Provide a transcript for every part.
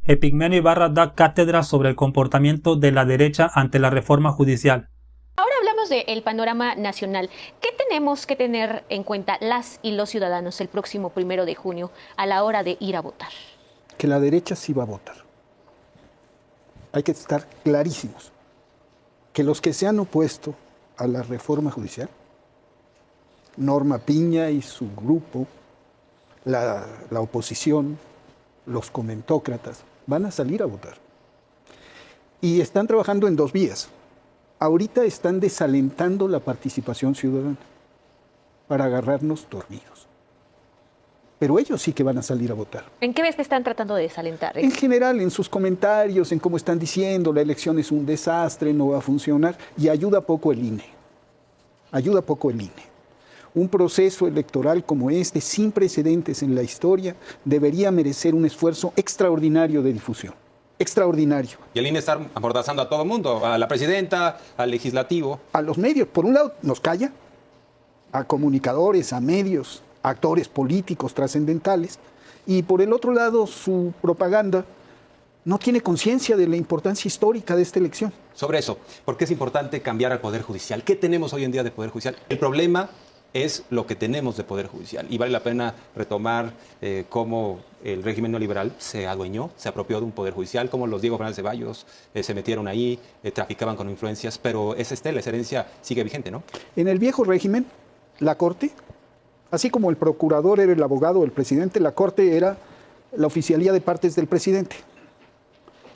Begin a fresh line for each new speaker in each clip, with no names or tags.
Epigmenio Ibarra da cátedra sobre el comportamiento de la derecha ante la reforma judicial.
Ahora hablamos del panorama nacional. ¿Qué tenemos que tener en cuenta las y los ciudadanos el próximo 1 de junio a la hora de ir a votar?
Que la derecha sí va a votar. Hay que estar clarísimos. Que los que se han opuesto a la reforma judicial, Norma Piña y su grupo, la oposición, los comentócratas, van a salir a votar. Y están trabajando en dos vías. Ahorita están desalentando la participación ciudadana para agarrarnos dormidos. Pero ellos sí que van a salir a votar.
¿En qué ves que están tratando de desalentar?
En general, en sus comentarios, en cómo están diciendo, la elección es un desastre, no va a funcionar, y ayuda poco el INE. Ayuda poco el INE. Un proceso electoral como este, sin precedentes en la historia, debería merecer un esfuerzo extraordinario de difusión. Extraordinario.
Y el INE está amordazando a todo el mundo, a la presidenta, al legislativo.
A los medios, por un lado, nos calla, a comunicadores, a medios, a actores políticos trascendentales, y por el otro lado, su propaganda no tiene conciencia de la importancia histórica de esta elección.
Sobre eso, ¿por qué es importante cambiar al Poder Judicial? ¿Qué tenemos hoy en día de Poder Judicial? El problema es lo que tenemos de Poder Judicial. Y vale la pena retomar cómo el régimen neoliberal se adueñó, se apropió de un Poder Judicial, como los Diego Fernández Ceballos se metieron ahí, traficaban con influencias, pero esa estela, esa herencia sigue vigente, ¿no?
En el viejo régimen, la Corte, así como el procurador era el abogado del presidente, la Corte era la oficialía de partes del presidente.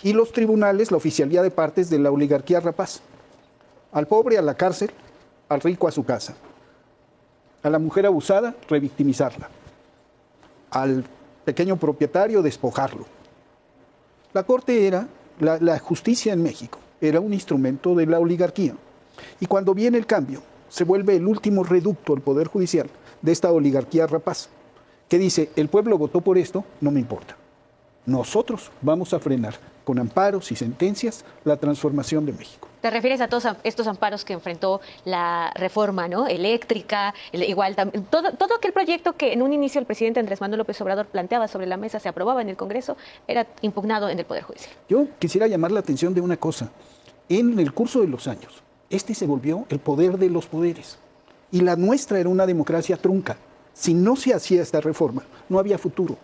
Y los tribunales, la oficialía de partes de la oligarquía rapaz. Al pobre a la cárcel, al rico a su casa. A la mujer abusada, revictimizarla. Al pequeño propietario, despojarlo. La Corte era, la justicia en México, era un instrumento de la oligarquía. Y cuando viene el cambio, se vuelve el último reducto, el Poder Judicial, de esta oligarquía rapaz, que dice, el pueblo votó por esto, no me importa. Nosotros vamos a frenar con amparos y sentencias la transformación de México.
¿Te refieres a todos estos amparos que enfrentó la reforma, ¿no? Eléctrica, igual todo aquel proyecto que en un inicio el presidente Andrés Manuel López Obrador planteaba sobre la mesa, se aprobaba en el Congreso, era impugnado en el Poder Judicial?
Yo quisiera llamar la atención de una cosa. En el curso de los años, este se volvió el poder de los poderes. Y la nuestra era una democracia trunca. Si no se hacía esta reforma, no había futuro.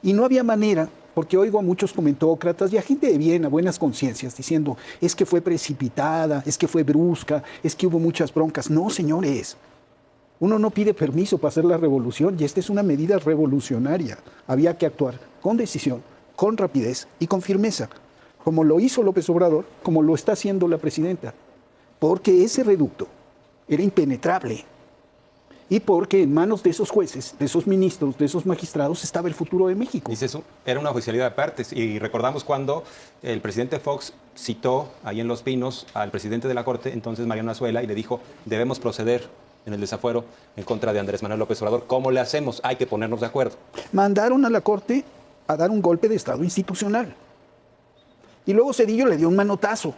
Y no había manera, porque oigo a muchos comentócratas y a gente de bien, a buenas conciencias, diciendo, es que fue precipitada, es que fue brusca, es que hubo muchas broncas. No, señores, uno no pide permiso para hacer la revolución y esta es una medida revolucionaria. Había que actuar con decisión, con rapidez y con firmeza, como lo hizo López Obrador, como lo está haciendo la presidenta, porque ese reducto era impenetrable. Y porque en manos de esos jueces, de esos ministros, de esos magistrados estaba el futuro de México.
Dice eso, era una oficialidad de partes. Y recordamos cuando el presidente Fox citó ahí en Los Pinos al presidente de la Corte, entonces Mariano Azuela, y le dijo, debemos proceder en el desafuero en contra de Andrés Manuel López Obrador. ¿Cómo le hacemos? Hay que ponernos de acuerdo.
Mandaron a la Corte a dar un golpe de Estado institucional. Y luego Zedillo le dio un manotazo.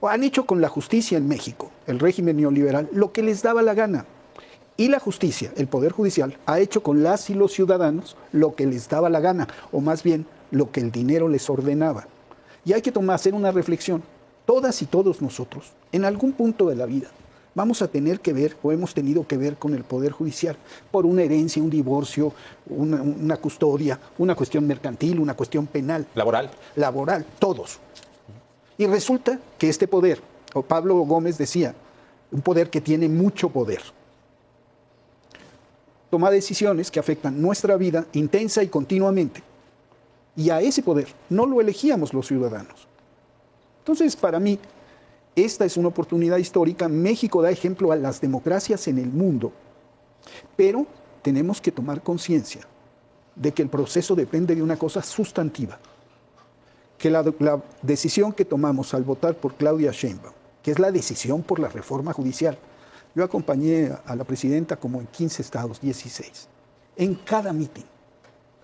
Han hecho con la justicia en México, el régimen neoliberal, lo que les daba la gana. Y la justicia, el Poder Judicial, ha hecho con las y los ciudadanos lo que les daba la gana, o más bien lo que el dinero les ordenaba. Y hay que hacer una reflexión. Todas y todos nosotros, en algún punto de la vida, vamos a tener que ver o hemos tenido que ver con el Poder Judicial por una herencia, un divorcio, una custodia, una cuestión mercantil, una cuestión penal.
Laboral.
Laboral, todos. Y resulta que este poder, o Pablo Gómez decía, un poder que tiene mucho poder, toma decisiones que afectan nuestra vida intensa y continuamente. Y a ese poder no lo elegíamos los ciudadanos. Entonces, para mí, esta es una oportunidad histórica. México da ejemplo a las democracias en el mundo. Pero tenemos que tomar conciencia de que el proceso depende de una cosa sustantiva. Que la decisión que tomamos al votar por Claudia Sheinbaum, que es la decisión por la reforma judicial. Yo acompañé a la presidenta como en 15 estados, 16. En cada mitin,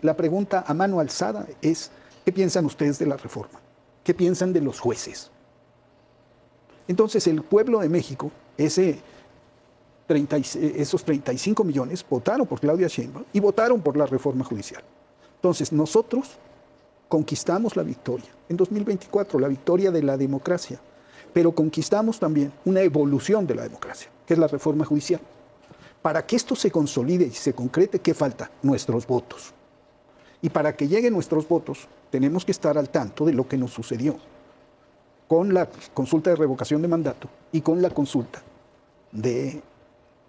la pregunta a mano alzada es, ¿qué piensan ustedes de la reforma? ¿Qué piensan de los jueces? Entonces el pueblo de México, esos 35 millones, votaron por Claudia Sheinbaum y votaron por la reforma judicial. Entonces nosotros conquistamos la victoria. En 2024, la victoria de la democracia. Pero conquistamos también una evolución de la democracia, que es la reforma judicial. Para que esto se consolide y se concrete, ¿qué falta? Nuestros votos. Y para que lleguen nuestros votos, tenemos que estar al tanto de lo que nos sucedió con la consulta de revocación de mandato y con la consulta de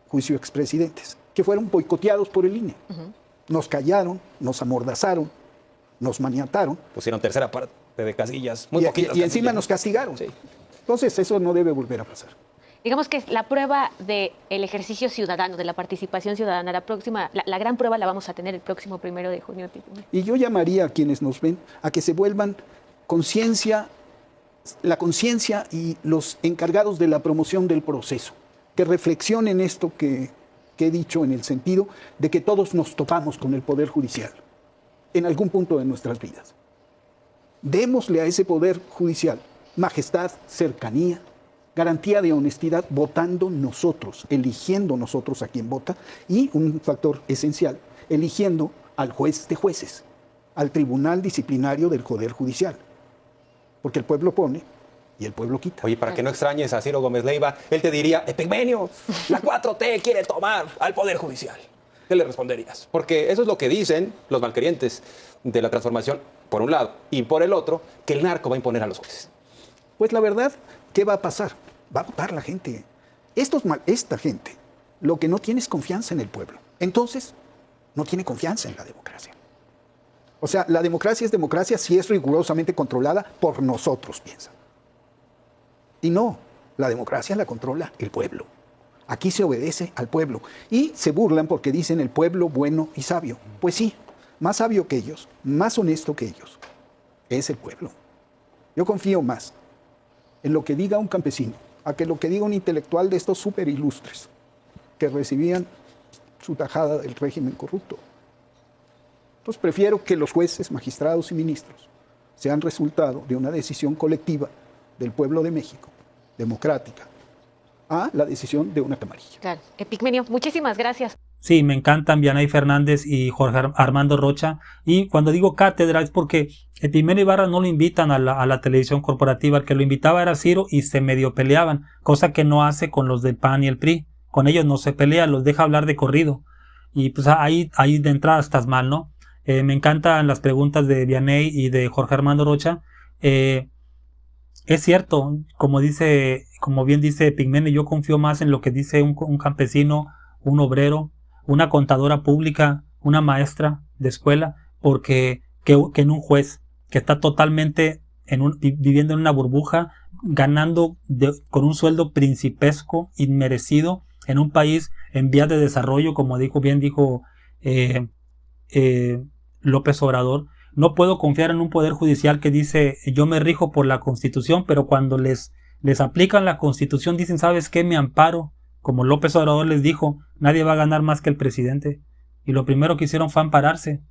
juicio de expresidentes, que fueron boicoteados por el INE. Nos callaron, nos amordazaron, nos maniataron.
Pusieron tercera parte de casillas, muy
y
poquitas
encima
casillas.
nos castigaron.
Sí.
Entonces, eso no debe volver a pasar.
Digamos que la prueba del ejercicio ciudadano, de la participación ciudadana, la gran prueba la vamos a tener el próximo 1 de junio.
Y yo llamaría a quienes nos ven a que se vuelvan la conciencia y los encargados de la promoción del proceso, que reflexionen esto que he dicho, en el sentido de que todos nos topamos con el Poder Judicial en algún punto de nuestras vidas. Démosle a ese Poder Judicial majestad, cercanía, garantía de honestidad, votando nosotros, eligiendo nosotros a quien vota, y un factor esencial, eligiendo al juez de jueces, al tribunal disciplinario del Poder Judicial. Porque el pueblo pone y el pueblo quita.
Oye, para que no extrañes a Ciro Gómez Leiva, él te diría, Epigmenio, la 4T quiere tomar al Poder Judicial. ¿Qué le responderías? Porque eso es lo que dicen los malquerientes de la transformación, por un lado, y por el otro, que el narco va a imponer a los jueces.
Pues la verdad, ¿qué va a pasar? Va a votar la gente. Esta gente lo que no tiene es confianza en el pueblo. Entonces, no tiene confianza en la democracia. O sea, la democracia es democracia si es rigurosamente controlada por nosotros, piensan. Y no, la democracia la controla el pueblo. Aquí se obedece al pueblo. Y se burlan porque dicen el pueblo bueno y sabio. Pues sí, más sabio que ellos, más honesto que ellos, es el pueblo. Yo confío más en lo que diga un campesino, a que lo que diga un intelectual de estos súper ilustres, que recibían su tajada del régimen corrupto. Entonces prefiero que los jueces, magistrados y ministros sean resultado de una decisión colectiva del pueblo de México, democrática, a la decisión de una camarilla.
Claro. Epigmenio, muchísimas gracias.
Sí, me encantan Vianey Fernández y Jorge Armando Rocha. Y cuando digo cátedra es porque Epigmenio Ibarra no lo invitan a la televisión corporativa. El que lo invitaba era Ciro y se medio peleaban, cosa que no hace con los del PAN y el PRI. Con ellos no se pelea, los deja hablar de corrido. Y pues ahí de entrada estás mal, ¿no? Me encantan las preguntas de Vianey y de Jorge Armando Rocha. Es cierto, como bien dice Epigmenio, yo confío más en lo que dice un campesino, un obrero, una contadora pública, una maestra de escuela, que en un juez que está totalmente viviendo en una burbuja, ganando con un sueldo principesco, inmerecido, en un país en vías de desarrollo, como dijo López Obrador. No puedo confiar en un poder judicial que dice yo me rijo por la Constitución, pero cuando les aplican la Constitución dicen, ¿sabes qué? Me amparo. Como López Obrador les dijo, nadie va a ganar más que el presidente. Y lo primero que hicieron fue ampararse.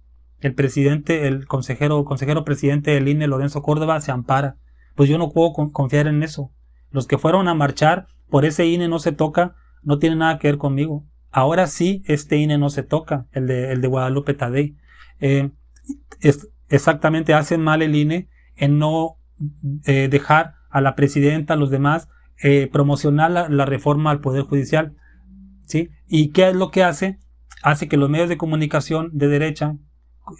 El consejero presidente del INE, Lorenzo Córdoba, se ampara. Pues yo no puedo confiar en eso. Los que fueron a marchar por ese INE no se toca, no tiene nada que ver conmigo. Ahora sí, este INE no se toca, el de Guadalupe Tadei. Exactamente, hacen mal el INE en no dejar a la presidenta, a los demás, promocionar la reforma al Poder Judicial, ¿sí? ¿Y qué es lo que hace? Hace que los medios de comunicación de derecha,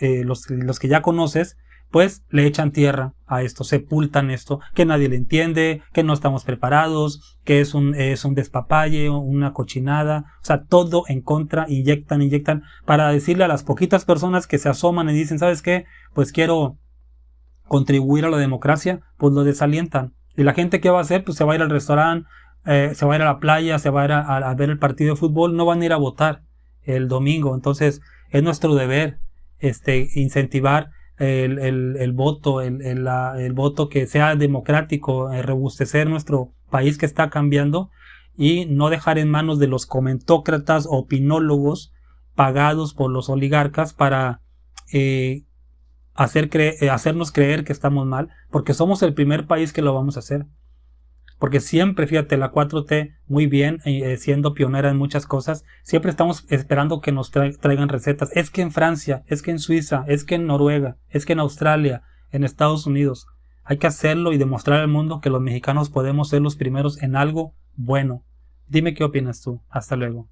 los que ya conoces, pues le echan tierra a esto, sepultan esto, que nadie le entiende, que no estamos preparados, que es un despapalle, una cochinada, o sea, todo en contra, inyectan, para decirle a las poquitas personas que se asoman y dicen, ¿sabes qué? Pues quiero contribuir a la democracia, pues lo desalientan. Y la gente, ¿qué va a hacer? Pues se va a ir al restaurante, se va a ir a la playa, se va a ir a ver el partido de fútbol, no van a ir a votar el domingo. Entonces, es nuestro deber incentivar el voto, el voto que sea democrático, robustecer nuestro país que está cambiando y no dejar en manos de los comentócratas, opinólogos pagados por los oligarcas para hacernos creer que estamos mal, porque somos el primer país que lo vamos a hacer. Porque siempre, fíjate, la 4T, muy bien, siendo pionera en muchas cosas, siempre estamos esperando que nos traigan recetas. Es que en Francia, es que en Suiza, es que en Noruega, es que en Australia, en Estados Unidos. Hay que hacerlo y demostrar al mundo que los mexicanos podemos ser los primeros en algo bueno. Dime qué opinas tú. Hasta luego.